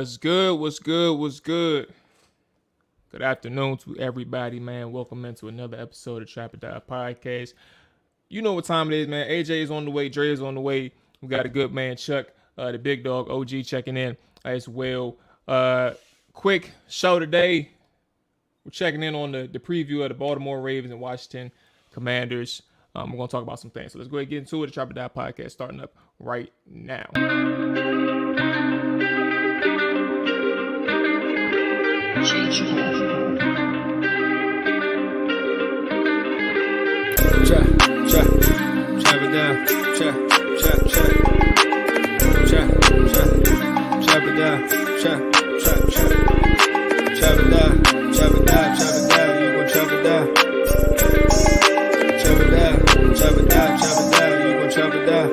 What's good? What's good? What's good? Good afternoon to everybody, man. Welcome into another episode of Trap or Die Podcast. You know what time it is, man. AJ is on the way. Dre is on the way. We got a good man, Chuck, the big dog, OG, checking in as well. Quick show today. We're checking in on the preview of the Baltimore Ravens and Washington Commanders. We're going to talk about some things. So let's go ahead and get into it. The Trap or Die Podcast starting up right now. Trap it down. Trap it down. You gon' trap it down. Trap it down. You gon' trap it down.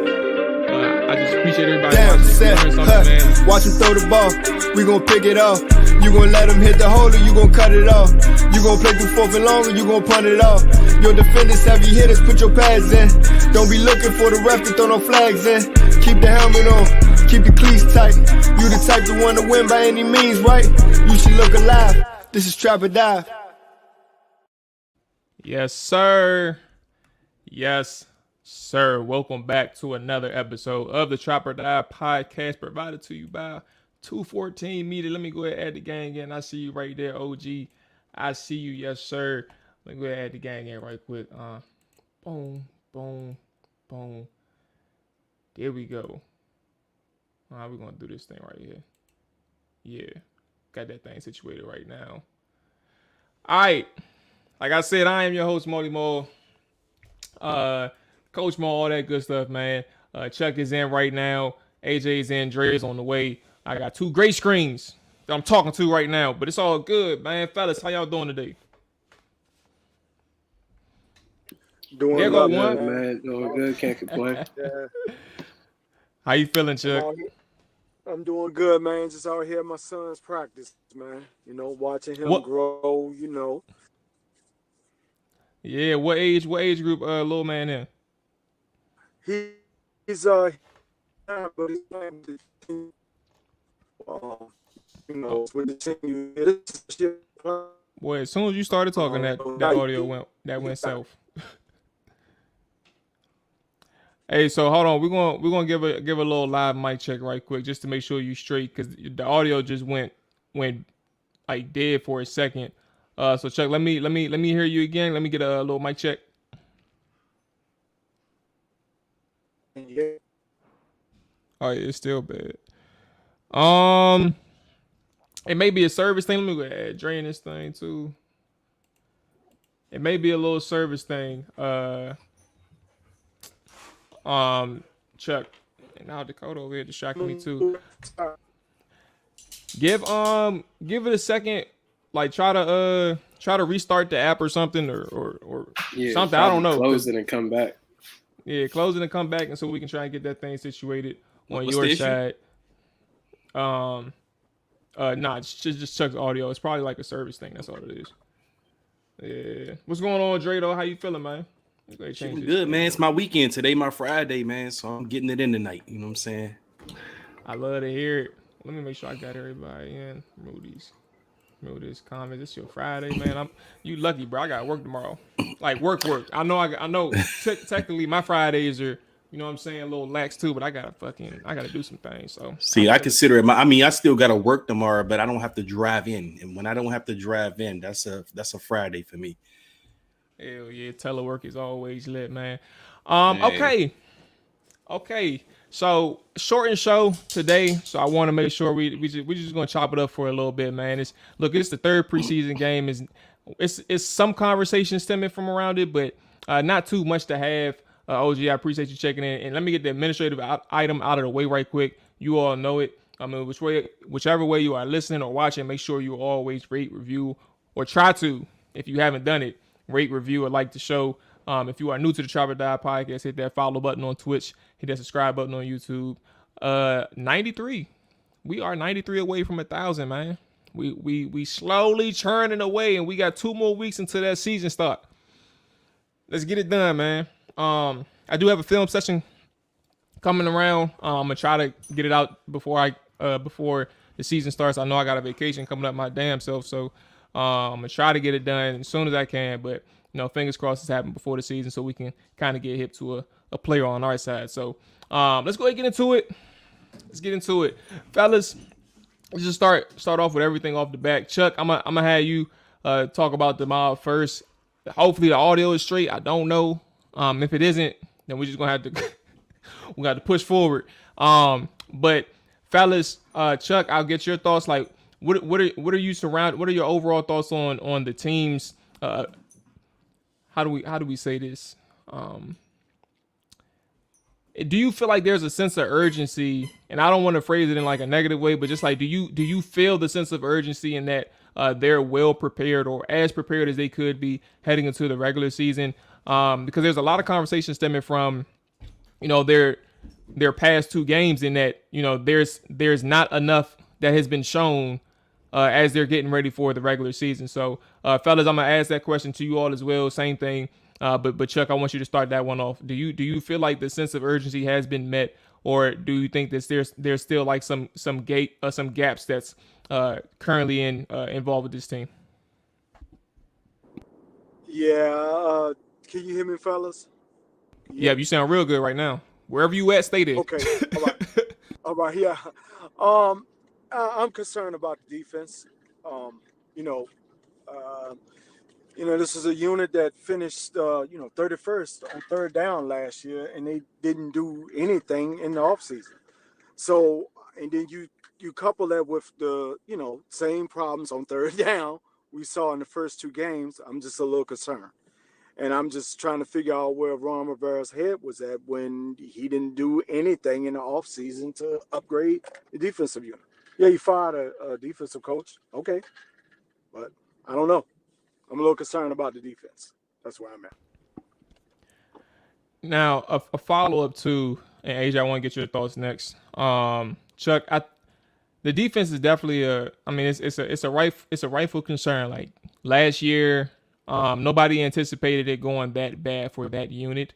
I just appreciate everybody watching. Watch him throw the ball. We gon' pick it off. You gon' let him hit the hole or you gon' cut it off. You gon' play through fourth and long or you gon' punt it off. Your defenders, heavy hitters, put your pads in. Don't be looking for the ref to throw no flags in. Keep the helmet on, keep the cleats tight. You the type to want to win by any means, right? You should look alive. This is Trap or Die. Yes, sir. Yes, sir. Welcome back to another episode of the Trap or Die Podcast, provided to you by 214 Media. Let me go ahead and add the gang in. I see you right there, OG. I see you, yes, sir. Let me go ahead and add the gang in right quick. Boom. There we go. We're going to do this thing right here. Yeah. Got that thing situated right now. All right. Like I said, I am your host, Molly Mual. Coach Mual, all that good stuff, man. Chuck is in right now. AJ's in. Dre is on the way. I got two great screens that I'm talking to right now, but it's all good, man. Fellas, how y'all doing today? Doing good, man. Doing good. Can't complain. Yeah. How you feeling, Chuck? I'm doing good, man. Just out here at my son's practice, man. You know, watching him grow, you know. Yeah, what age group little man in? He's but he's playing the team, you know, with the team. Boy, as soon as you started talking, that audio went south. Hey, so hold on, we're gonna give a little live mic check right quick just to make sure you straight, because the audio just went like dead for a second. So Chuck, let me hear you again. Let me get a little mic check. Yeah. Oh, yeah, it's still bad. It may be a service thing. Let me go ahead drain this thing too. It may be a little service thing. Chuck, and now Dakota over here distracting me too. Give it a second. Like try to restart the app or something or Yeah, something. I don't know. Close it and come back. Yeah, close it and come back, and so we can try and get that thing situated on What's your the side. It's just Chuck's audio. It's probably like a service thing. That's all it is. Yeah. What's going on, Dre? Though, how you feeling, man? Good, man. It's my weekend today, my Friday, man. So I'm getting it in tonight. You know what I'm saying? I love to hear it. Let me make sure I got everybody in. Remove this comment. It's your Friday, man. You lucky, bro. I got work tomorrow. Like work. I know. Technically, my Fridays are, you know what I'm saying, a little lax too. But I gotta do some things. So see, I consider it. I still gotta work tomorrow, but I don't have to drive in. And when I don't have to drive in, that's a Friday for me. Hell yeah, telework is always lit, man. Man. Okay. So shortened show today. So I want to make sure we just gonna chop it up for a little bit, man. It's the third preseason game. It's some conversation stemming from around it, but not too much to have. OG, I appreciate you checking in, and let me get the administrative item out of the way right quick. You all know it. I mean, whichever way you are listening or watching, make sure you always rate, review, or try to, if you haven't done it, rate, review, or like the show. If you are new to the Trap or Die Podcast, hit that follow button on Twitch, hit that subscribe button on YouTube. 93. We are 93 away from 1,000, man. We slowly churning away, and we got 2 more weeks until that season start. Let's get it done, man. I do have a film session coming around. I'm gonna try to get it out before the season starts. I know I got a vacation coming up my damn self, so I'm gonna try to get it done as soon as I can. But fingers crossed it's happening before the season, so we can kind of get hip to a player on our side. So let's go ahead and get into it. Let's get into it, fellas. Let's just start off with everything off the back. Chuck, I'm gonna have you talk about the mob first. Hopefully the audio is straight. I don't know. If it isn't, then we're just gonna have to we got to push forward. But fellas, Chuck, I'll get your thoughts. Like, what are your overall thoughts on the teams? How do we say this? Do you feel like there's a sense of urgency? And I don't want to phrase it in like a negative way, but just like, do you feel the sense of urgency in that they're well prepared or as prepared as they could be heading into the regular season? Because there's a lot of conversation stemming from, their past two games in that, there's not enough that has been shown as they're getting ready for the regular season. So, fellas, I'm gonna ask that question to you all as well. Same thing. But Chuck, I want you to start that one off. Do you feel like the sense of urgency has been met, or do you think that there's still like some gaps that's currently involved with this team? Yeah. Can you hear me, fellas? Yeah, you sound real good right now. Wherever you at, stay there. Okay. All right. All right. Yeah. I'm concerned about the defense. This is a unit that finished, 31st on third down last year, and they didn't do anything in the offseason. So, and then you couple that with the, same problems on third down we saw in the first two games. I'm just a little concerned. And I'm just trying to figure out where Ron Rivera's head was at when he didn't do anything in the offseason to upgrade the defensive unit. Yeah, you fired a defensive coach. Okay. But I don't know. I'm a little concerned about the defense. That's where I'm at. Now, a follow-up to, and AJ, I want to get your thoughts next. Chuck, the defense is definitely it's a rightful concern. Like last year, nobody anticipated it going that bad for that unit.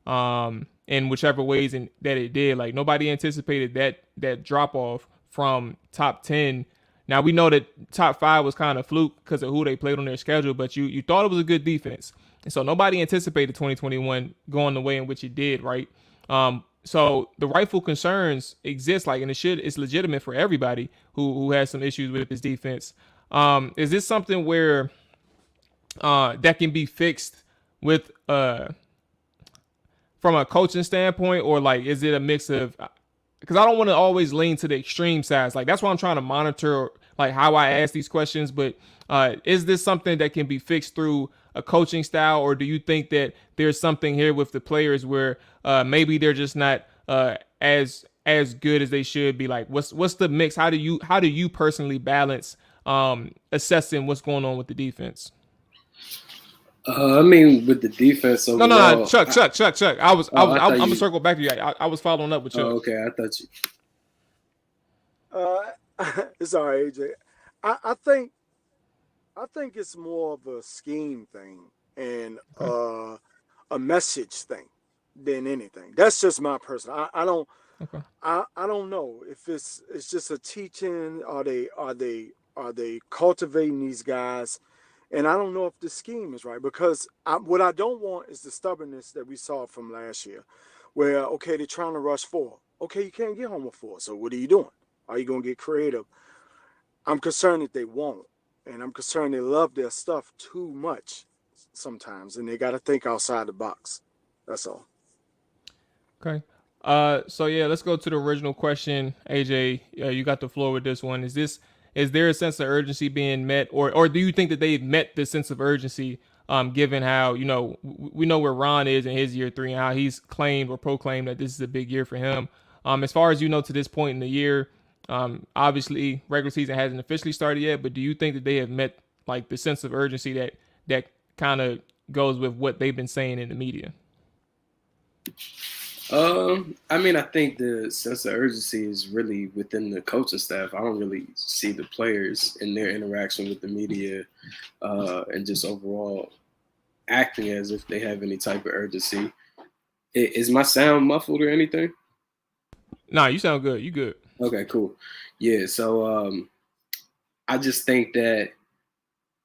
In whichever ways that it did, like nobody anticipated that drop off from top 10. Now we know that top 5 was kind of fluke because of who they played on their schedule, but you thought it was a good defense, and so nobody anticipated 2021 going the way in which it did, right? So the rightful concerns exist, like, and it's legitimate for everybody who has some issues with this defense. Is this something where that can be fixed with from a coaching standpoint, or like is it a mix of? Because I don't want to always lean to the extreme sides. Like that's why I'm trying to monitor like how I ask these questions. But is this something that can be fixed through a coaching style, or do you think that there's something here with the players where maybe they're just not as good as they should be? Like what's the mix? How do you personally balance assessing what's going on with the defense? With the defense overall. No, Chuck. I'm gonna circle back to you. I was following up with Chuck. Oh, okay, I thought you. It's all right, AJ. I think it's more of a scheme thing and a message thing than anything. That's just my personal. I don't. Okay. I don't know if it's just a teaching. Are they cultivating these guys? And I don't know if the scheme is right, because what I don't want is the stubbornness that we saw from last year, where, okay, they're trying to rush 4. Okay, you can't get home with 4. So what are you doing? Are you going to get creative? I'm concerned that they won't. And I'm concerned they love their stuff too much sometimes, and they got to think outside the box. That's all. Okay. So, yeah, let's go to the original question. AJ, you got the floor with this one. Is there a sense of urgency being met, or do you think that they've met the sense of urgency, given how, we know where Ron is in his year 3 and how he's claimed or proclaimed that this is a big year for him. As far as to this point in the year, obviously regular season hasn't officially started yet, but do you think that they have met like the sense of urgency that kind of goes with what they've been saying in the media? I think the sense of urgency is really within the coaching staff. I don't really see the players in their interaction with the media and just overall acting as if they have any type of urgency. Is my sound muffled or anything? Nah, you sound good. You good. Okay, cool. Yeah, so I just think that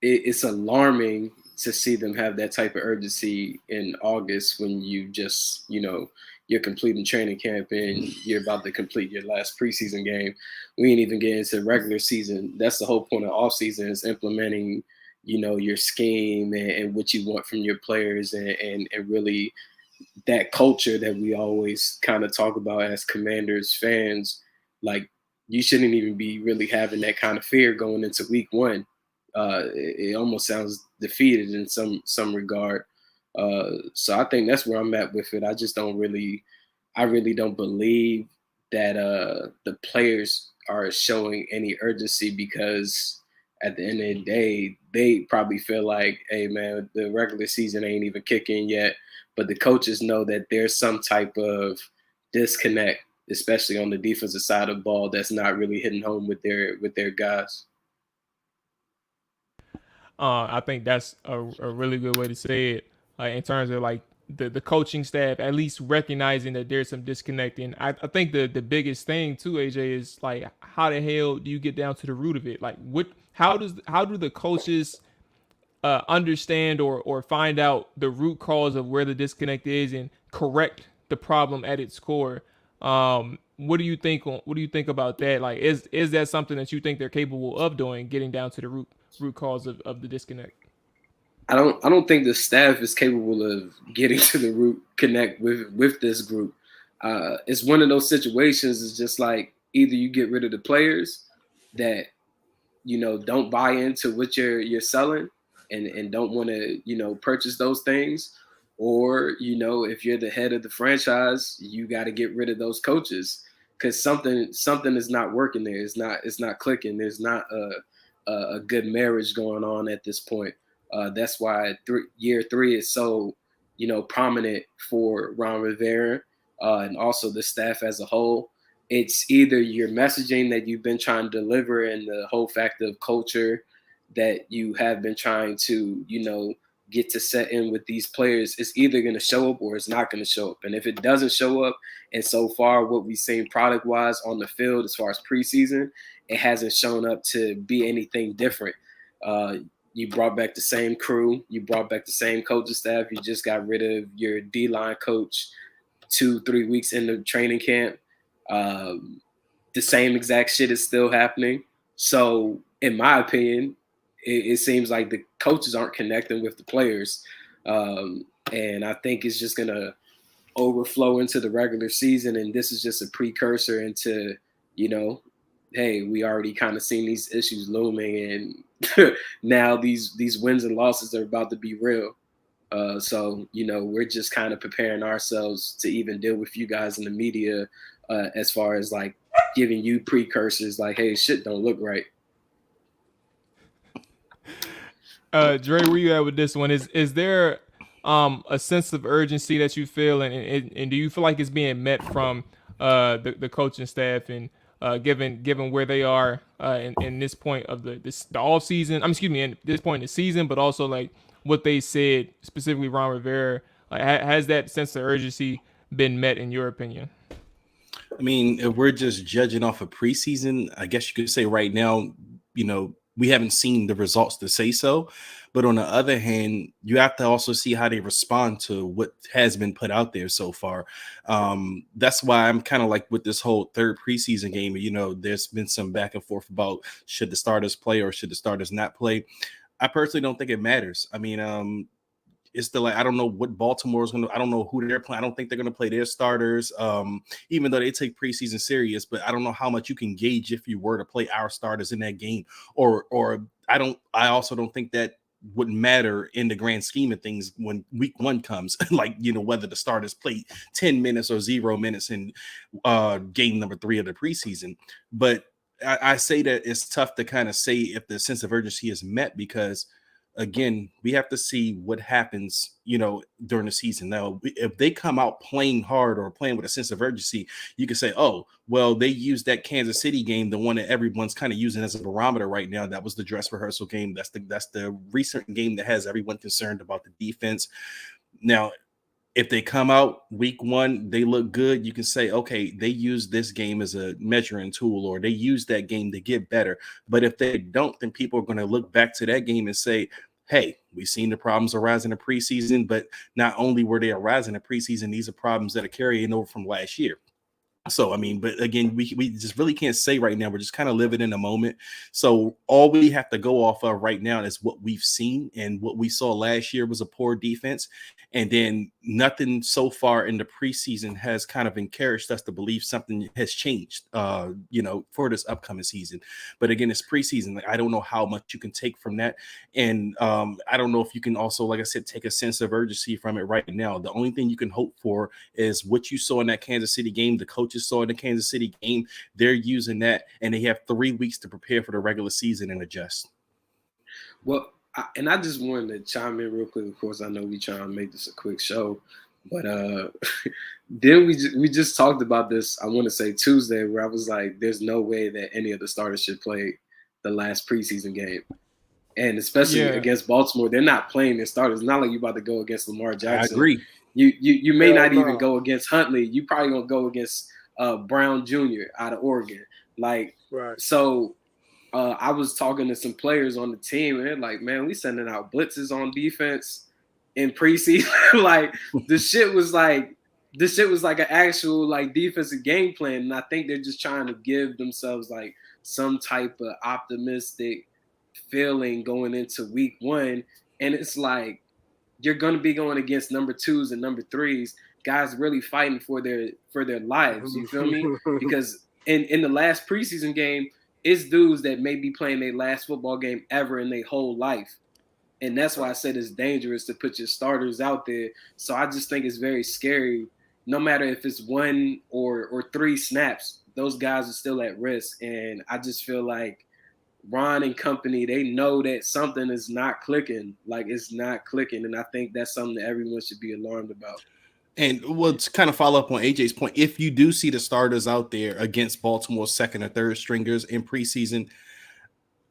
it's alarming to see them have that type of urgency in August when you just, you're completing training camp and you're about to complete your last preseason game. We ain't even getting into regular season. That's the whole point of off season is implementing, your scheme and what you want from your players and really that culture that we always kind of talk about as Commanders fans. Like, you shouldn't even be really having that kind of fear going into week one. It almost sounds defeated in some regard. So I think that's where I'm at with it. I really don't believe that the players are showing any urgency because at the end of the day, they probably feel like, hey man, the regular season ain't even kicking yet. But the coaches know that there's some type of disconnect, especially on the defensive side of the ball, that's not really hitting home with their guys. I think that's a really good way to say it in terms of like the coaching staff at least recognizing that there's some disconnecting. I think the biggest thing too, AJ, is like how the hell do you get down to the root of it? Like how do the coaches understand or find out the root cause of where the disconnect is and correct the problem at its core? What do you think? What do you think about that? Like, is that something that you think they're capable of doing, getting down to the root cause of the disconnect? I don't think the staff is capable of getting to the root connect with this group. It's one of those situations. It's just like either you get rid of the players that don't buy into what you're selling and don't want to purchase those things, or if you're the head of the franchise, you got to get rid of those coaches because something is not working there. It's not clicking. There's not a good marriage going on at this point. That's why year three is so prominent for Ron Rivera and also the staff as a whole. It's either your messaging that you've been trying to deliver and the whole fact of culture that you have been trying to get to set in with these players is either going to show up or it's not going to show up. And if it doesn't show up, and so far what we've seen product wise on the field as far as preseason, it hasn't shown up to be anything different. You brought back the same crew. You brought back the same coaching staff. You just got rid of your D-line coach 2-3 weeks into training camp. The same exact shit is still happening. So, in my opinion, it seems like the coaches aren't connecting with the players. And I think it's just going to overflow into the regular season. And this is just a precursor into, hey, we already kind of seen these issues looming, and now these wins and losses are about to be real. So we're just kind of preparing ourselves to even deal with you guys in the media as far as like giving you precursors like, hey, shit don't look right. Dre, where you at with this one? Is there a sense of urgency that you feel, and do you feel like it's being met from the coaching staff and given where they are in this point of the off season? In this point in the season, but also like what they said specifically, Ron Rivera. Has that sense of urgency been met in your opinion? I mean, if we're just judging off of preseason, I guess you could say right now, we haven't seen the results to say so. But on the other hand, you have to also see how they respond to what has been put out there so far. That's why I'm kind of like with this whole third preseason game, there's been some back and forth about should the starters play or should the starters not play. I personally don't think it matters. I mean, it's still like, I don't know what Baltimore is going to, I don't know who they're playing. I don't think they're going to play their starters, even though they take preseason serious, but I don't know how much you can gauge if you were to play our starters in that game, or I also don't think that wouldn't matter in the grand scheme of things when week one comes, like, whether the starters play 10 minutes or 0 minutes in game number 3 of the preseason. But I say that it's tough to kind of say if the sense of urgency is met because, again, we have to see what happens, during the season. Now, if they come out playing hard or playing with a sense of urgency, you can say, oh, well, they used that Kansas City game, the one that everyone's kind of using as a barometer right now. That was the dress rehearsal game. That's the recent game that has everyone concerned about the defense. Now, if they come out week one, they look good, you can say, okay, they use this game as a measuring tool, or they use that game to get better. But if they don't, then people are going to look back to that game and say, hey, we've seen the problems arise in the preseason, but not only were they arising in the preseason, these are problems that are carrying over from last year. So, I mean, but again, we just really can't say right now. We're just kind of living in a moment. So all we have to go off of right now is what we've seen, and what we saw last year was a poor defense. And then nothing so far in the preseason has kind of encouraged us to believe something has changed, for this upcoming season. But again, it's preseason. Like, I don't know how much you can take from that. And I don't know if you can also, like I said, take a sense of urgency from it right now. The only thing you can hope for is what you saw in that Kansas City game. The coaches saw in the Kansas City game. They're using that, and they have 3 weeks to prepare for the regular season and adjust. Well, I just wanted to chime in real quick. Of course, I know we trying to make this a quick show, but then we just talked about this, I want to say Tuesday, where I was like, there's no way that any of the starters should play the last preseason game. And especially against Baltimore, they're not playing their starters. It's not like you're about to go against Lamar Jackson. I agree. You may not even go against Huntley. You probably going to go against Brown Jr. out of Oregon. Like, right. So I was talking to some players on the team, and they're like, man, we sending out blitzes on defense in preseason. Like, the shit was like an actual like defensive game plan. And I think they're just trying to give themselves like some type of optimistic feeling going into week one. And it's like, you're going to be going against number 2s and number 3s, guys really fighting for their lives. You feel me? Because in the last preseason game, it's dudes that may be playing their last football game ever in their whole life. And that's why I said it's dangerous to put your starters out there. So I just think it's very scary. No matter if it's 1 or 3 snaps, those guys are still at risk. And I just feel like Ron and company, they know that something is not clicking. Like, it's not clicking. And I think that's something that everyone should be alarmed about. And we'll kind of follow up on AJ's point. If you do see the starters out there against Baltimore's second or third stringers in preseason,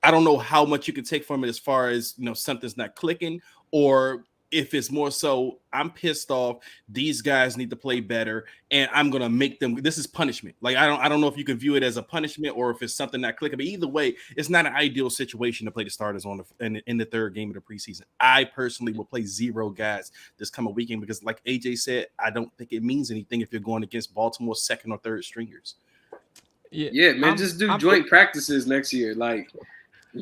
I don't know how much you can take from it as far as, something's not clicking, or if it's more so, I'm pissed off, these guys need to play better, and I'm going to make them, this is punishment. Like, I don't know if you can view it as a punishment or if it's something not clicking, but either way, it's not an ideal situation to play the starters in the third game of the preseason. I personally will play 0 guys this coming weekend because, like AJ said, I don't think it means anything if you're going against Baltimore's second or third stringers. Yeah, man, just do joint practices next year. Like,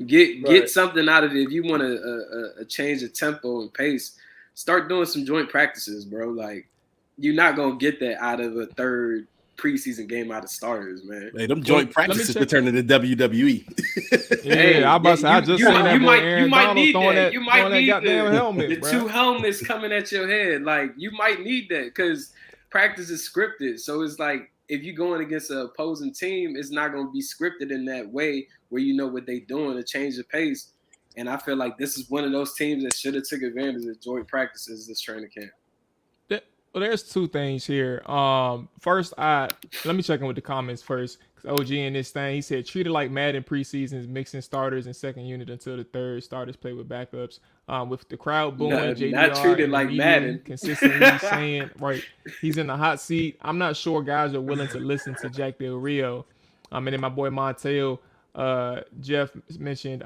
get something out of it. If you want a change of tempo and pace, start doing some joint practices, bro. Like, you're not gonna get that out of a third preseason game out of starters, man. Hey, them joint practices return to the WWE. I just seen that boy Aaron Donald throwing that. You might need goddamn helmet, the bro. 2 helmets coming at your head. Like, you might need that because practice is scripted. So it's like, if you're going against an opposing team, it's not going to be scripted in that way where you know what they're doing to change the pace. And I feel like this is one of those teams that should have took advantage of joint practices this training camp. Well, there's 2 things here. First, let me check in with the comments first. Because OG in this thing, he said, treat it like Madden preseasons, mixing starters and second unit until the third. Starters play with backups. With the crowd booing, JDR not treated like Madden. Consistently saying, right, he's in the hot seat. I'm not sure guys are willing to listen to Jack Del Rio. And then my boy Montel, Jeff mentioned,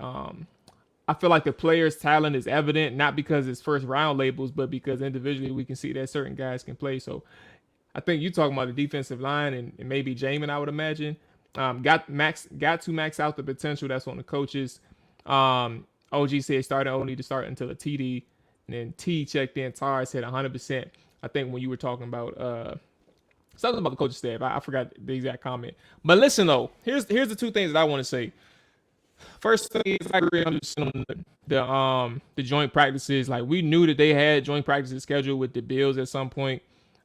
I feel like the player's talent is evident, not because it's first round labels, but because individually we can see that certain guys can play. So I think you're talking about the defensive line and maybe Jamin, I would imagine. Got to max out the potential that's on the coaches. OG said starting O need to start until a TD. And then T checked in. Tar said 100%. I think when you were talking about something about the coaching staff, I forgot the exact comment. But listen though, here's the 2 things that I want to say. First thing is, I agree on the joint practices. Like, we knew that they had joint practices scheduled with the Bills at some point,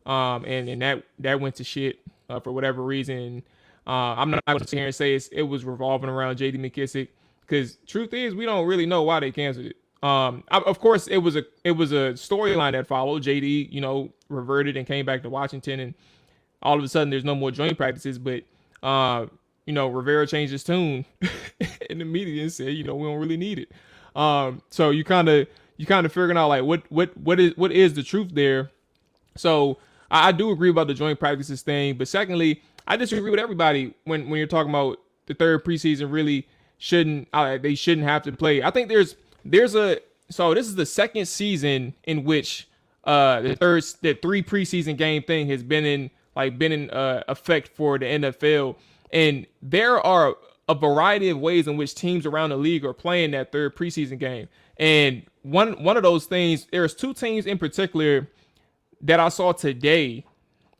and that went to shit for whatever reason. I'm not going to sit here and say it was revolving around J.D. McKissick, because truth is we don't really know why they canceled it. Of course, it was a storyline that followed. J.D. reverted and came back to Washington, and all of a sudden there's no more joint practices, but. Rivera changed his tune in the media and said, we don't really need it. So you kind of figuring out like what is the truth there. So I do agree about the joint practices thing, but secondly, I disagree with everybody when you're talking about the third preseason really shouldn't they shouldn't have to play. I think there's a so this is the second season in which the three preseason game thing has been in effect for the NFL, and there are a variety of ways in which teams around the league are playing that third preseason game. And one of those things, there's two teams in particular that I saw today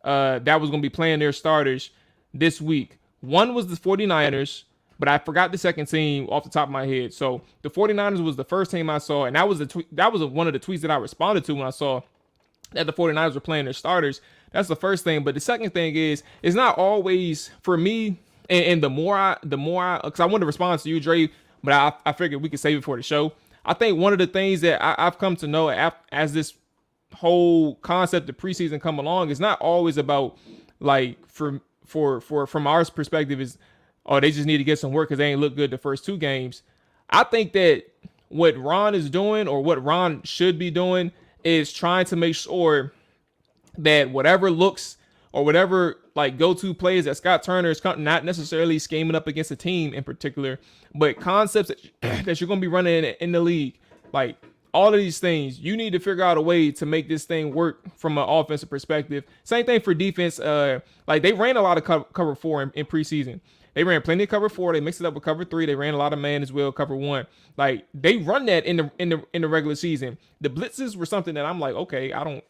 that was going to be playing their starters this week. One was the 49ers, but I forgot the second team off the top of my head. So the 49ers was the first team I saw, and that was one of the tweets that I responded to when I saw that the 49ers were playing their starters. That's the first thing. But the second thing is, it's not always for me. And the more I, because I wanted to respond to you, Dre, but I figured we could save it for the show. I think one of the things that I've come to know as this whole concept of preseason come along is not always about like from our perspective is, oh, they just need to get some work because they ain't look good the first two games. I think that what Ron is doing, or what Ron should be doing, is trying to make sure that whatever looks or whatever like go-to plays that Scott Turner is not necessarily scheming up against a team in particular, but concepts that you're going to be running in the league, like all of these things, you need to figure out a way to make this thing work from an offensive perspective. Same thing for defense. Like they ran a lot of cover four in preseason. They ran plenty of cover four. They mixed it up with cover three. They ran a lot of man as well, cover one. Like they run that in the regular season. The blitzes were something that I'm like, okay, I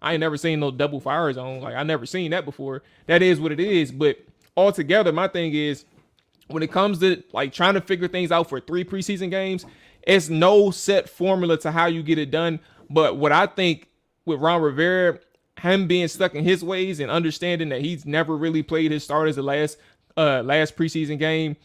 ain't never seen no double fire zone. Like I never seen that before. That is what it is. But altogether, my thing is, when it comes to like trying to figure things out for three preseason games, it's no set formula to how you get it done. But what I think with Ron Rivera, him being stuck in his ways and understanding that he's never really played his starters the last preseason game.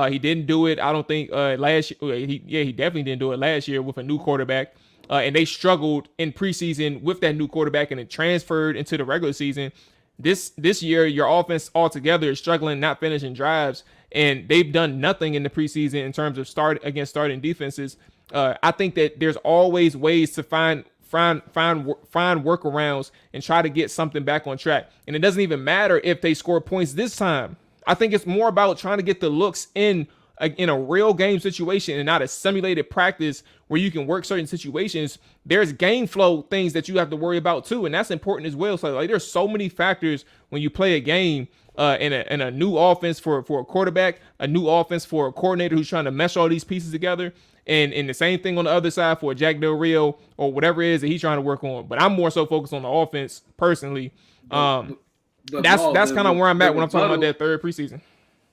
He didn't do it. I don't think last year. He definitely didn't do it last year with a new quarterback. And they struggled in preseason with that new quarterback, and it transferred into the regular season. This year, your offense altogether is struggling, not finishing drives, and they've done nothing in the preseason in terms of starting defenses. I think that there's always ways to find workarounds and try to get something back on track. And it doesn't even matter if they score points this time. I think it's more about trying to get the looks in a real game situation and not a simulated practice where you can work certain situations. There's game flow things that you have to worry about too, and that's important as well. So like there's so many factors when you play a game in a new offense for a quarterback, a new offense for a coordinator who's trying to mesh all these pieces together, and the same thing on the other side for Jack Del Rio or whatever it is that he's trying to work on. But I'm more so focused on the offense personally. That's kind of where I'm at when I'm talking about that third preseason.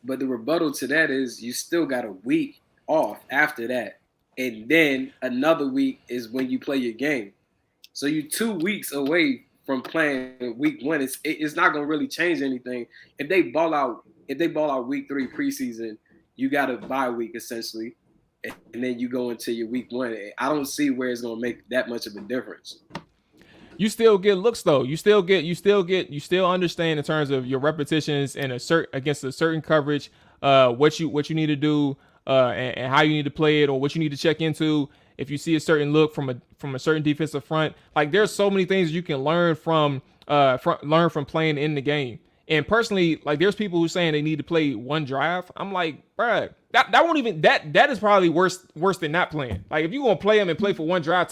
But the rebuttal to that is you still got a week off after that. And then another week is when you play your game. So you're 2 weeks away from playing week one. It's not going to really change anything. If they ball out week three preseason, you got a bye week essentially. And then you go into your week one. I don't see where it's going to make that much of a difference. You still get looks though. You still understand in terms of your repetitions and against a certain coverage, what you need to do, and how you need to play it, or what you need to check into. If you see a certain look from a certain defensive front, like there's so many things you can learn from playing in the game. And personally, like there's people who saying they need to play one drive. I'm like, bruh, that won't even that is probably worse than not playing. Like if you gonna play them and play for one drive,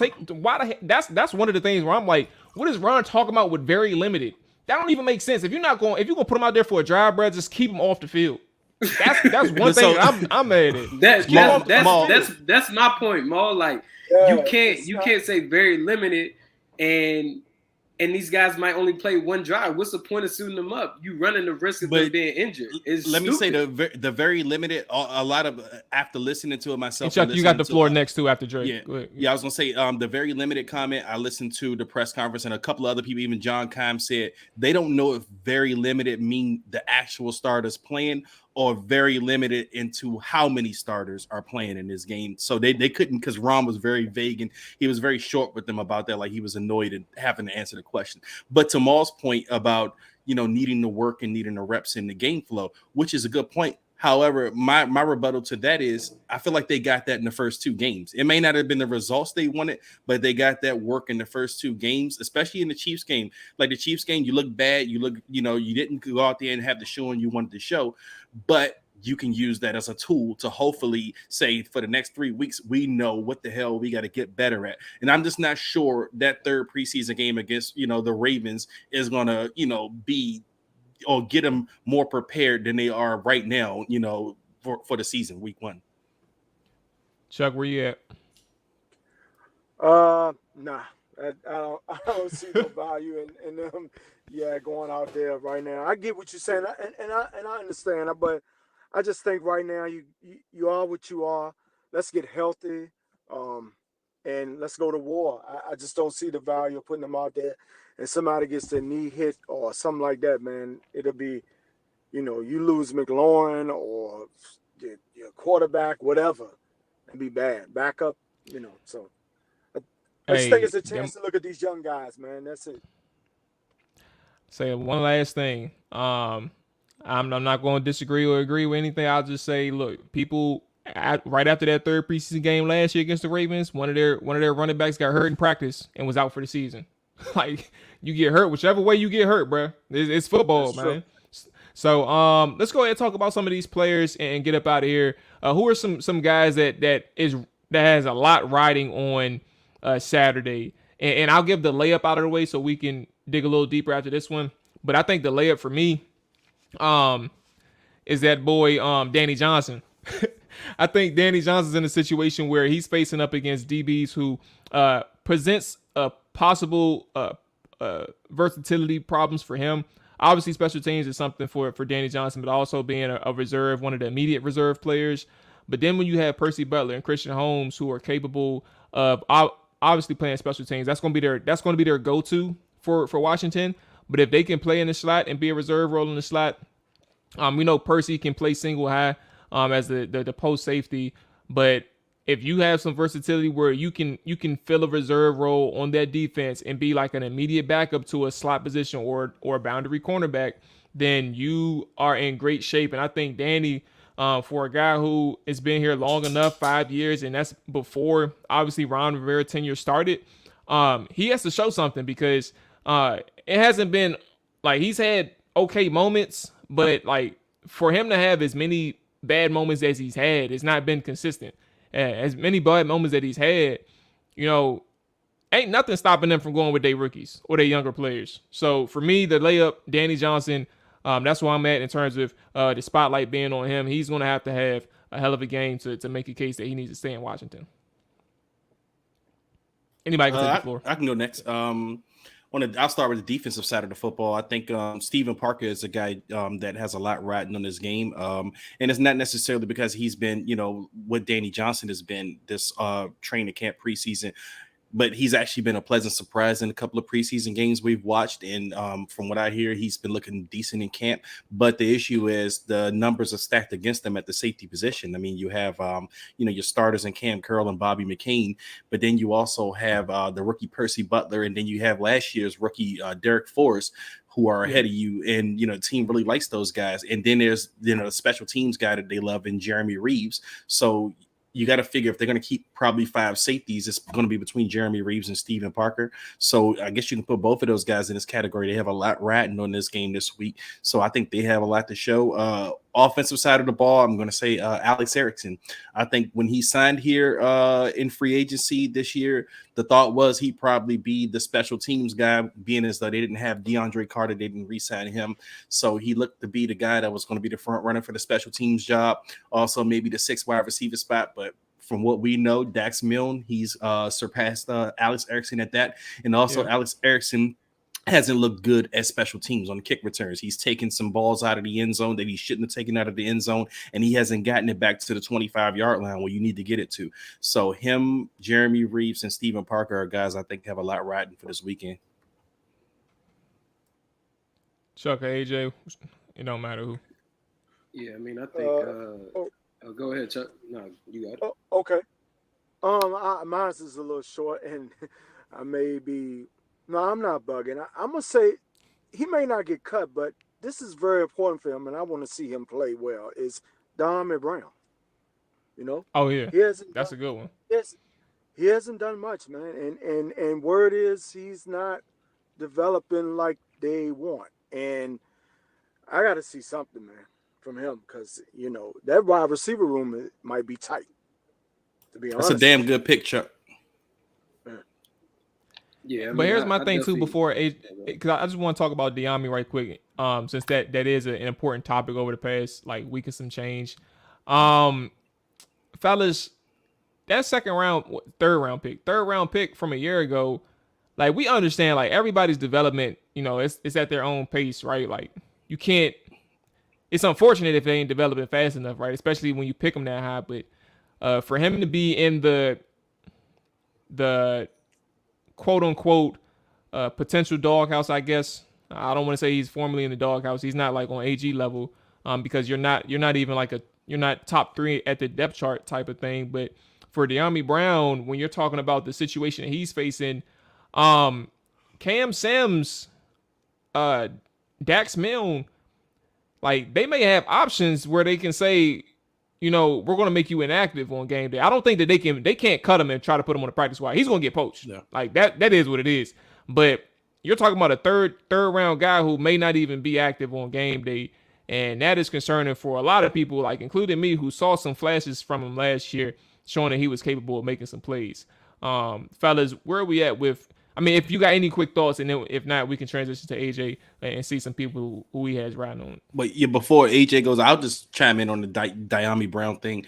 that's one of the things where I'm like, what is Ron talking about with very limited? That don't even make sense. If you're gonna put them out there for a drive, bruh, just keep them off the field. That's one thing I'm mad at. That's my point, Mual. Like you can't say very limited and these guys might only play one drive. What's the point of suiting them up? You running the risk of them being injured. Let me say the very limited. A lot of after listening to it myself. And Chuck, you got the floor next too after Drake. Yeah. I was gonna say the very limited comment. I listened to the press conference and a couple of other people, even John Keim, said they don't know if very limited mean the actual starters playing or very limited into how many starters are playing in this game. So they couldn't, because Ron was very vague and he was very short with them about that. Like he was annoyed and having to answer the question. But to Maul's point about, needing the work and needing the reps in the game flow, which is a good point. However, my rebuttal to that is I feel like they got that in the first 2 games. It may not have been the results they wanted, but they got that work in the first 2 games, especially in the Chiefs game. Like the Chiefs game, you look bad, you didn't go out there and have the showing you wanted to show, but you can use that as a tool to hopefully say for the next 3 weeks, we know what the hell we got to get better at. And I'm just not sure that third preseason game against, the Ravens is going to, be or get them more prepared than they are right now, for the season, week 1. Chuck, where you at? Nah, I don't see no value in them. Yeah, going out there right now. I get what you're saying, and I understand, but I just think right now you are what you are. Let's get healthy, and let's go to war. I just don't see the value of putting them out there. And somebody gets their knee hit or something like that, man, it'll be, you lose McLaurin or your quarterback, whatever, and be bad. Back up, So I just think it's a chance to look at these young guys, man. That's it. Say one last thing. I'm not going to disagree or agree with anything. I'll just say, look, people right after that third preseason game last year against the Ravens, one of their running backs got hurt in practice and was out for the season. Like, you get hurt whichever way you get hurt, bro. It's football, man. So let's go ahead and talk about some of these players and get up out of here. Who are some guys that has a lot riding on Saturday? And I'll give the layup out of the way so we can dig a little deeper after this one. But I think the layup for me is that boy Danny Johnson. I think Danny Johnson's in a situation where he's facing up against DBs who presents a possible versatility problems for him. Obviously, special teams is something for Danny Johnson, but also being a reserve, one of the immediate reserve players. But then when you have Percy Butler and Christian Holmes, who are capable of obviously playing special teams, that's going to be their go-to for Washington. But if they can play in the slot and be a reserve role in the slot, we know Percy can play single high as the post safety. But if you have some versatility where you can fill a reserve role on that defense and be like an immediate backup to a slot position or a boundary cornerback, then you are in great shape. And I think Danny, for a guy who has been here long enough, 5 years, and that's before obviously Ron Rivera tenure started, he has to show something because it hasn't been like he's had okay moments, but like for him to have as many bad moments as he's had, it's not been consistent. As many bad moments that he's had, ain't nothing stopping them from going with their rookies or their younger players. So for me, the layup, Danny Johnson, that's where I'm at in terms of the spotlight being on him. He's going to have a hell of a game to make a case that he needs to stay in Washington. Anybody can take the floor. I can go next. I'll start with the defensive side of the football. I think Stephen Parker is a guy that has a lot riding on his game. And it's not necessarily because he's been, what Danny Johnson has been this training camp preseason, but he's actually been a pleasant surprise in a couple of preseason games we've watched. And from what I hear, he's been looking decent in camp. But the issue is the numbers are stacked against him at the safety position. I mean, you have, your starters in Cam Curl and Bobby McCain, but then you also have the rookie Percy Butler, and then you have last year's rookie Derek Forrest, who are ahead of you. And, the team really likes those guys. And then there's, the special teams guy that they love in Jeremy Reeves. So you got to figure if they're going to keep probably 5 safeties, it's going to be between Jeremy Reeves and Stephen Parker. So I guess you can put both of those guys in this category. They have a lot riding on this game this week. So I think they have a lot to show. Offensive side of the ball, I'm going to say Alex Erickson. I think when he signed here in free agency this year, the thought was he'd probably be the special teams guy, being as though they didn't have DeAndre Carter. They didn't re-sign him. So he looked to be the guy that was going to be the front runner for the special teams job. Also, maybe the 6th wide receiver spot. But from what we know, Dax Milne, he's surpassed Alex Erickson at that. And also Alex Erickson hasn't looked good at special teams on the kick returns. He's taken some balls out of the end zone that he shouldn't have taken out of the end zone, and he hasn't gotten it back to the 25-yard line where you need to get it to. So him, Jeremy Reeves, and Stephen Parker are guys I think have a lot riding for this weekend. Chuck or AJ, it don't matter who. Yeah, I mean, I think go ahead, Chuck. No, you got it. Okay. Mine is a little short, and I may be. No, I'm not bugging. I'm going to say he may not get cut, but this is very important for him, and I want to see him play well, is Diami Brown. Oh yeah, He hasn't that's done, a good one. yes, he hasn't done much, man. And word is he's not developing like they want. And I got to see something, man, from him because that wide receiver room might be tight. To be That's a honest damn with good pick, Chuck. you. Yeah, I But mean, here's my I thing too. definitely. Before because I just want to talk about Diami right quick. Since that is an important topic over the past like week and some change. Fellas, that third round pick from a year ago. Like we understand, like everybody's development, it's at their own pace, right? Like you can't. It's unfortunate if they ain't developing fast enough, right? Especially when you pick them that high. But for him to be in the quote unquote potential doghouse, I guess. I don't want to say he's formally in the doghouse. He's not like on AG level, because you're not even like you're not top 3 at the depth chart type of thing. But for Diami Brown, when you're talking about the situation that he's facing, Cam Sims, Dax Milne, like they may have options where they can say, we're going to make you inactive on game day. I don't think that they can't cut him and try to put him on the practice squad. He's going to get poached. Yeah. Like that is what it is. But you're talking about a third round guy who may not even be active on game day, and that is concerning for a lot of people, like including me, who saw some flashes from him last year, showing that he was capable of making some plays. Fellas, where are we at with? I mean, if you got any quick thoughts, and then if not, we can transition to AJ and see some people who he has riding on. But yeah, before AJ goes, I'll just chime in on the Diami Brown thing.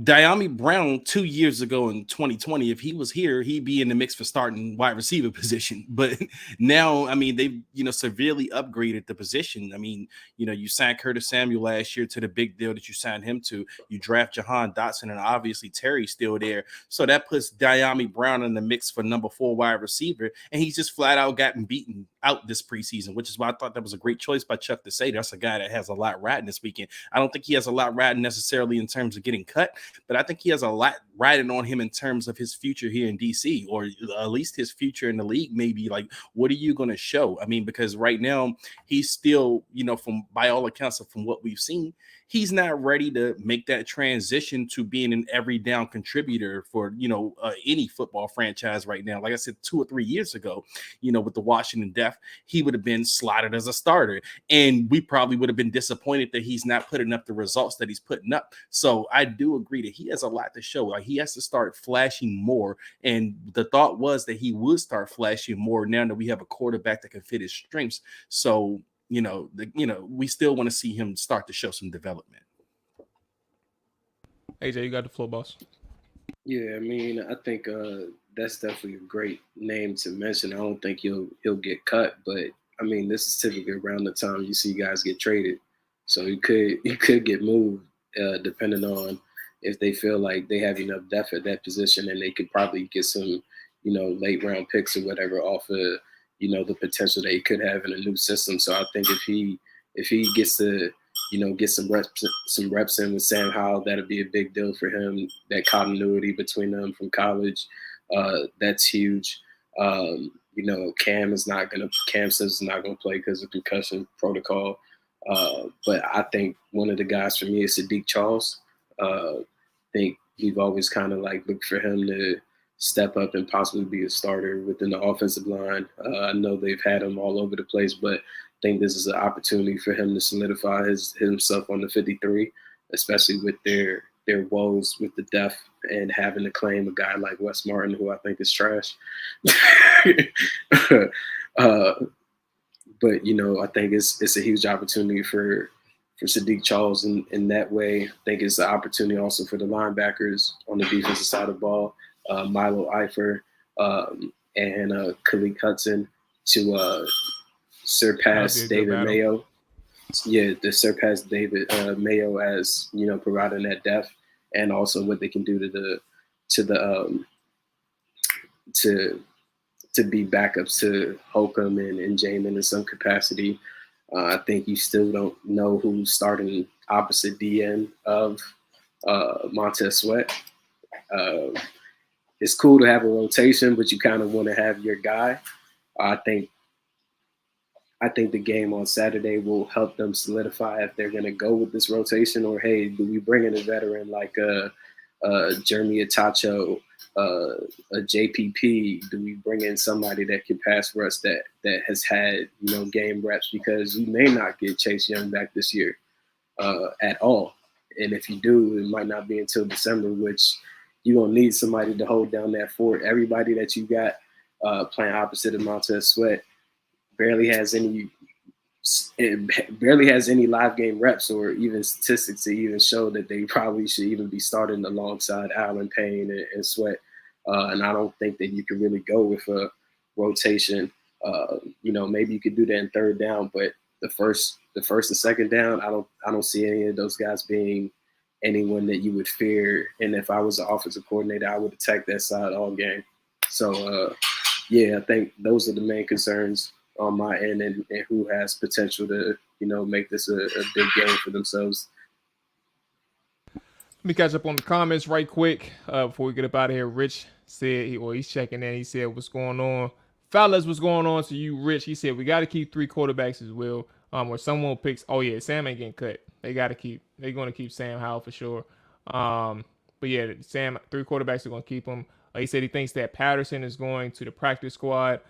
Diami Brown 2 years ago in 2020, if he was here, he'd be in the mix for starting wide receiver position. But now, I mean, they've severely upgraded the position. I mean, you signed Curtis Samuel last year to the big deal that you signed him to. You draft Jahan Dotson, and obviously Terry's still there. So that puts Diami Brown in the mix for number 4 wide receiver, and he's just flat out gotten beaten out this preseason, which is why I thought that was a great choice by Chuck to say that's a guy that has a lot riding this weekend. I don't think he has a lot riding necessarily in terms of getting cut, but I think he has a lot riding on him in terms of his future here in DC, or at least his future in the league. Maybe like, what are you going to show? I mean, because right now he's still, from by all accounts of from what we've seen, he's not ready to make that transition to being an every down contributor for, any football franchise right now. Like I said, 2 or 3 years ago, with the Washington Def, he would have been slotted as a starter, and we probably would have been disappointed that he's not putting up the results that he's putting up. So I do agree that he has a lot to show. Like, he has to start flashing more. And the thought was that he would start flashing more now that we have a quarterback that can fit his strengths. So, we still want to see him start to show some development. AJ, you got the floor, boss. Yeah, I mean, I think that's definitely a great name to mention. I don't think he'll get cut, but I mean, this is typically around the time you see guys get traded, so he could get moved depending on if they feel like they have enough depth at that position, and they could probably get some, late round picks or whatever off of, the potential that he could have in a new system. So I think if he gets to, get some reps in with Sam Howell, that'll be a big deal for him. That continuity between them from college, that's huge. Cam Sims is not gonna play because of concussion protocol. But I think one of the guys for me is Sadiq Charles. I think we've always kind of like looked for him to step up and possibly be a starter within the offensive line. I know they've had him all over the place, but I think this is an opportunity for him to solidify himself on the 53, especially with their woes with the depth and having to claim a guy like Wes Martin, who I think is trash. But I think it's a huge opportunity for Sadiq Charles in that way. I think it's an opportunity also for the linebackers on the defensive side of the ball, Milo Eifert and Khalid Hudson to surpass David Mayo. Yeah, to surpass David Mayo as providing that depth, and also what they can do to be backups to Holcomb and Jamin in some capacity. I think you still don't know who's starting opposite DN of Montez Sweat. It's cool to have a rotation, but you kind of want to have your guy. I think I think the game on Saturday will help them solidify if they're going to go with this rotation, or hey, do we bring in a veteran like Jeremy Atacho, a JPP? Do we bring in somebody that can pass rush that has had game reps? Because you may not get Chase Young back this year at all, and if you do, it might not be until December, which you're gonna need somebody to hold down that fort. Everybody that you got playing opposite of Montez Sweat barely has any live game reps or even statistics to even show that they probably should even be starting alongside Allen, Payne, and Sweat. And I don't think that you can really go with a rotation. Maybe you could do that in third down, but the first and second down, I don't see any of those guys being anyone that you would fear. And if I was the offensive coordinator, I would attack that side all game. So I think those are the main concerns on my end, and who has potential to, make this a big game for themselves. Let me catch up on the comments right quick before we get up out of here. Rich said, he's checking in. He said, what's going on? Fellas, what's going on to you, Rich? He said, we got to keep 3 quarterbacks as well. Or someone picks, Sam ain't getting cut. They're going to keep Sam Howell for sure. But yeah, Sam, 3 quarterbacks are going to keep him. He said he thinks that Patterson is going to the practice squad.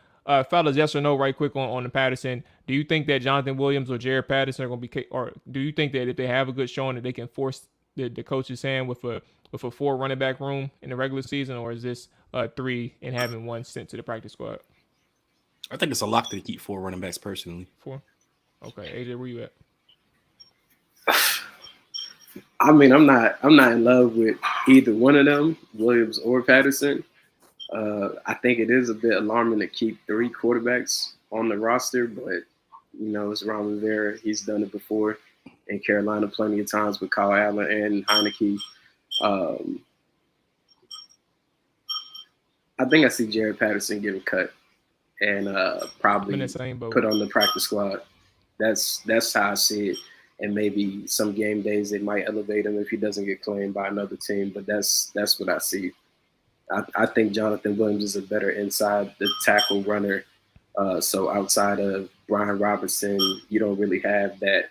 Fellas, yes or no, right quick on the Patterson. Do you think that Jonathan Williams or Jared Patterson are going to be, or do you think that if they have a good showing that they can force the coach's hand with a 4 running back room in the regular season, or is this 3 and having 1 sent to the practice squad? I think it's a lock to keep 4 running backs personally. 4? Okay, AJ, where you at? I mean, I'm not in love with either one of them, Williams or Patterson. I think it is a bit alarming to keep 3 quarterbacks on the roster, but it's Ron Rivera. He's done it before in Carolina plenty of times with Kyle Allen and Heineke. I think I see Jared Patterson getting cut and probably put on the practice squad. That's how I see it. And maybe some game days they might elevate him if he doesn't get claimed by another team. But that's what I see. I think Jonathan Williams is a better inside the tackle runner. So outside of Brian Robertson, you don't really have that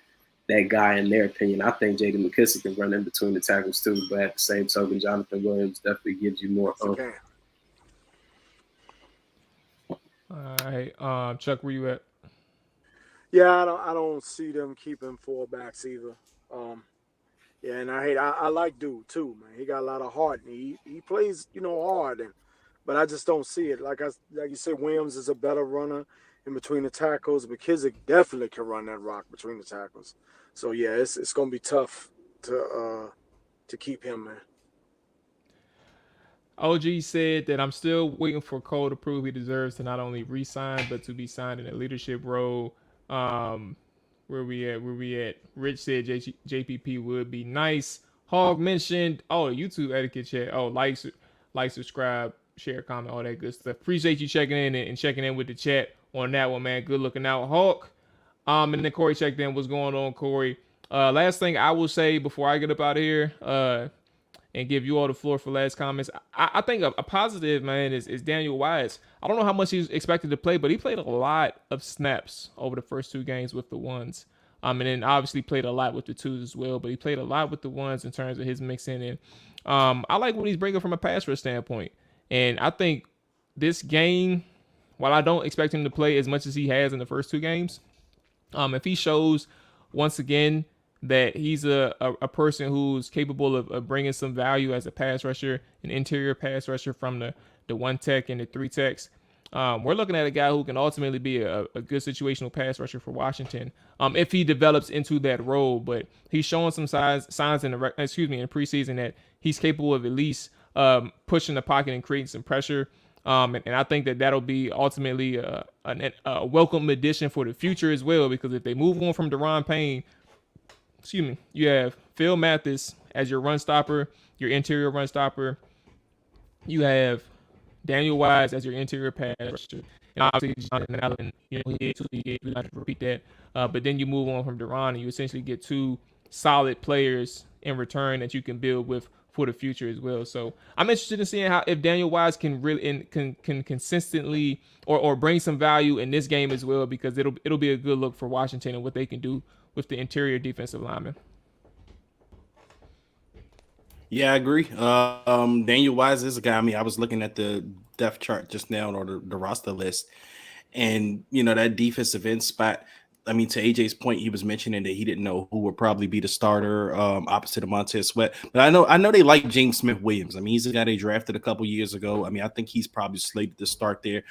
guy in their opinion. I think J.D. McKissick can run in between the tackles too. But at the same token, Jonathan Williams definitely gives you more. Okay. All right, Chuck, where you at? Yeah, I don't see them keeping 4 backs either. And I like Dude too, man. He got a lot of heart and he plays, hard, but I just don't see it. Like you said, Williams is a better runner in between the tackles. McKissick definitely can run that rock between the tackles. So yeah, it's gonna be tough to keep him, man. OG said that I'm still waiting for Cole to prove he deserves to not only re-sign but to be signed in a leadership role. Where we at? Rich said JPP would be nice. Hog mentioned, YouTube etiquette chat. Like, subscribe, share, comment, all that good stuff. Appreciate you checking in and checking in with the chat on that one, man. Good looking out, Hawk. And then Corey checked in. What's going on, Corey? Last thing I will say before I get up out of here, and give you all the floor for last comments. I think a positive, man, is Daniel Wyatt. I don't know how much he's expected to play, but he played a lot of snaps over the first 2 games with the 1s. And then obviously played a lot with the 2s as well, but he played a lot with the 1s in terms of his mixing in. I like what he's bringing from a pass rush standpoint. And I think this game, while I don't expect him to play as much as he has in the first 2 games, if he shows once again that he's a person who's capable of bringing some value as a pass rusher, an interior pass rusher from the 1 tech and the 3 techs. We're looking at a guy who can ultimately be a good situational pass rusher for Washington if he develops into that role. But he's showing some signs in the preseason that he's capable of at least pushing the pocket and creating some pressure. And I think that'll be ultimately a welcome addition for the future as well, because if they move on from Daron Payne, you have Phil Mathis as your run stopper, your interior run stopper. You have Daniel Wise as your interior pass rusher. And obviously, Jonathan Allen, he like to repeat that. But then you move on from Daron, and you essentially get 2 solid players in return that you can build with for the future as well. So I'm interested in seeing how if Daniel Wise can really can consistently or bring some value in this game as well, because it'll be a good look for Washington and what they can do with the interior defensive lineman. Yeah, I agree. Daniel Wise is a guy. I mean, I was looking at the depth chart just now, or the roster list, and that defensive end spot. I mean, to AJ's point, he was mentioning that he didn't know who would probably be the starter opposite of Montez Sweat. But I know they like James Smith-Williams. I mean, he's a guy they drafted a couple years ago. I mean, I think he's probably slated to start there.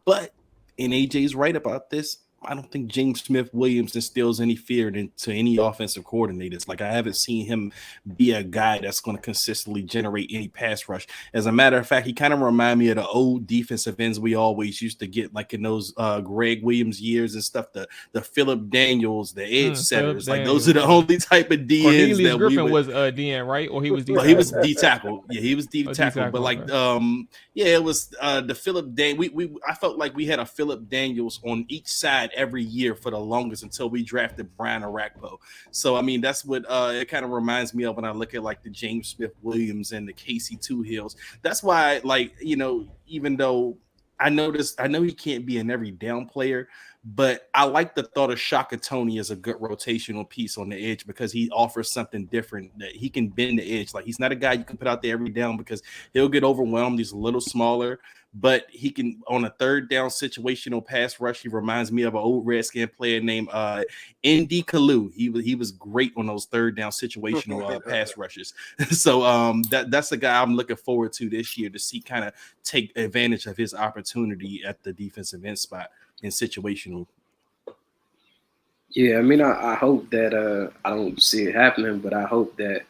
But, and AJ's right about this, I don't think James Smith-Williams instills any fear into any offensive coordinators. Like, I haven't seen him be a guy that's going to consistently generate any pass rush. As a matter of fact, he kind of reminds me of the old defensive ends we always used to get, like in those Greg Williams years and stuff, the Phillip Daniels, the edge setters. Like, those are the only type of DNs Cornelius that Griffin we was DN, right? Or he was D tackle. He was D tackle. Yeah, he was D tackle. But like, okay. it was the Phillip Dan. I felt like we had a Phillip Daniels on each side every year for the longest until we drafted Brian Arakpo. So I mean, that's what it kind of reminds me of when I look at like the James Smith-Williams and the Casey Two-Hills. That's why, like, even though I know he can't be an every down player, but I like the thought of Shaka Toney as a good rotational piece on the edge, because he offers something different, that he can bend the edge. Like, he's not a guy you can put out there every down because he'll get overwhelmed. He's a little smaller, but he can, on a third down situational pass rush, he reminds me of an old Redskin player named Indy Kalu. He was great on those third down situational pass rushes. So that's a guy I'm looking forward to this year, to see kind of take advantage of his opportunity at the defensive end spot in situational. Yeah, I mean, I hope that I don't see it happening, but I hope that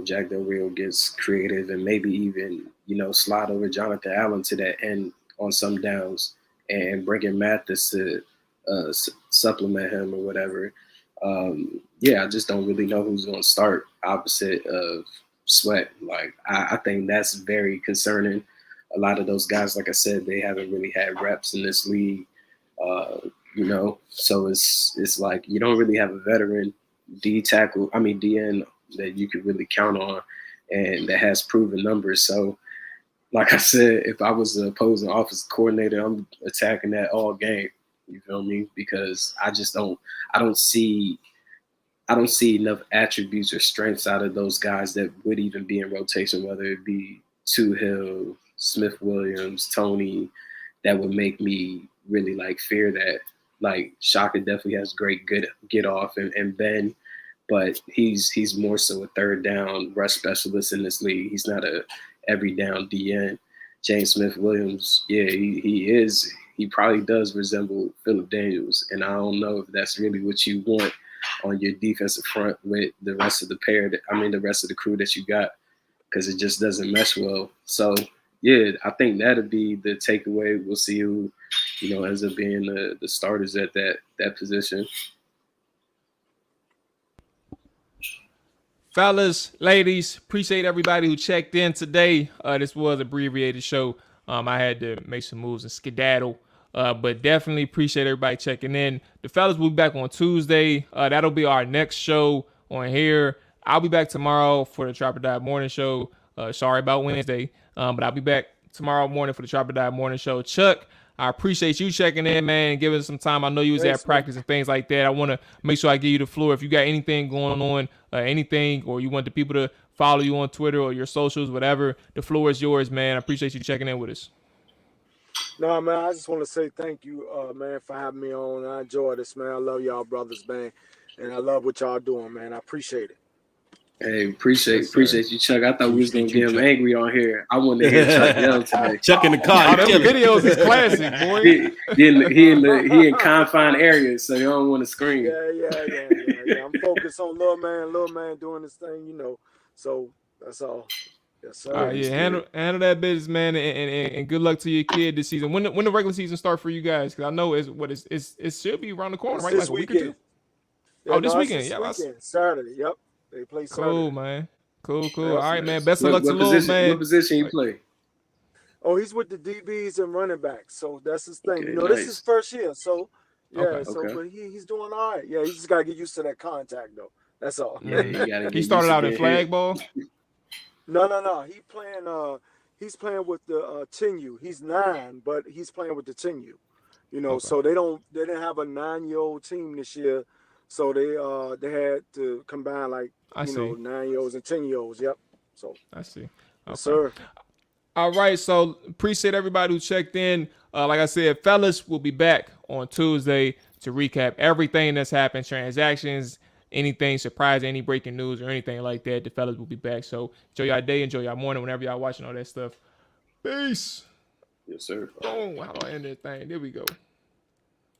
Jack Del Rio gets creative and maybe even slide over Jonathan Allen to that end on some downs and bring in Mathis to supplement him or whatever. I just don't really know who's going to start opposite of Sweat. Like, I think that's very concerning. A lot of those guys, like I said, they haven't really had reps in this league. So it's like you don't really have a veteran DN that you could really count on and that has proven numbers. So, like I said, if I was the opposing offensive coordinator, I'm attacking that all game. You feel me? Because I don't see enough attributes or strengths out of those guys that would even be in rotation, whether it be Two-Hill, Smith-Williams, Toney, that would make me really like fear that. Like, Shaka definitely has great good get off and Ben, but he's more so a third down rush specialist in this league. He's not a every down DN. James Smith-Williams, yeah, he is. He probably does resemble Phillip Daniels, and I don't know if that's really what you want on your defensive front with the rest of the rest of the crew that you got, because it just doesn't mesh well. So, yeah, I think that'll be the takeaway. We'll see who, ends up being the starters at that position. Fellas, ladies, appreciate everybody who checked in today. This was an abbreviated show. I had to make some moves and skedaddle, but definitely appreciate everybody checking in. The fellas will be back on Tuesday. That'll be our next show on here. I'll be back tomorrow for the Trapper Dive Morning Show. Sorry about Wednesday, but I'll be back tomorrow morning for the Trapper Dive Morning Show. Chuck, I appreciate you checking in, man, and giving us some time. I know you was at practice and things like that. I want to make sure I give you the floor. If you got anything going on, anything, or you want the people to follow you on Twitter or your socials, whatever, the floor is yours, man. I appreciate you checking in with us. No, man, I just want to say thank you, man, for having me on. I enjoy this, man. I love y'all brothers, man, and I love what y'all doing, man. I appreciate it. Hey, appreciate you, Chuck. I thought we was gonna get him angry on here. I wanted to hear Chuck yell today. Chuck in the car. Them videos is classic, boy. He in confined areas, so you don't want to scream. Yeah. I'm focused on little man doing this thing, So that's all. Yes, sir. All right, yeah, handle that business, man, and good luck to your kid this season. When the regular season start for you guys? Because I know it should be around the corner, right? This like weekend. A week or two. This weekend. Yeah, weekend. Saturday. Yep. They play Saturday. Cool, man. Cool. Yeah, all right, man. Best of luck to Lil, man. What position you play? Oh, he's with the DBs and running backs, so that's his thing. Okay, This is his first year, so yeah. Okay. But he's doing all right. Yeah, he just gotta get used to that contact, though. That's all. Yeah, he started out in flag ball. No. He's playing with the 10U. He's 9, but he's playing with the 10U. You know, Okay. so they didn't have a 9-year-old team this year, so they had to combine like I see. 9-year-olds and 10-year-olds. Yep. So I see. yes, Okay. sir. All right. So appreciate everybody who checked in. Like I said, fellas, we'll be back on Tuesday to recap everything that's happened, transactions, anything surprising, any breaking news or anything like that. The fellas will be back. So enjoy your day, enjoy your morning, whenever y'all watching all that stuff. Peace. Yes, sir. Boom. How do I end that thing? There we go.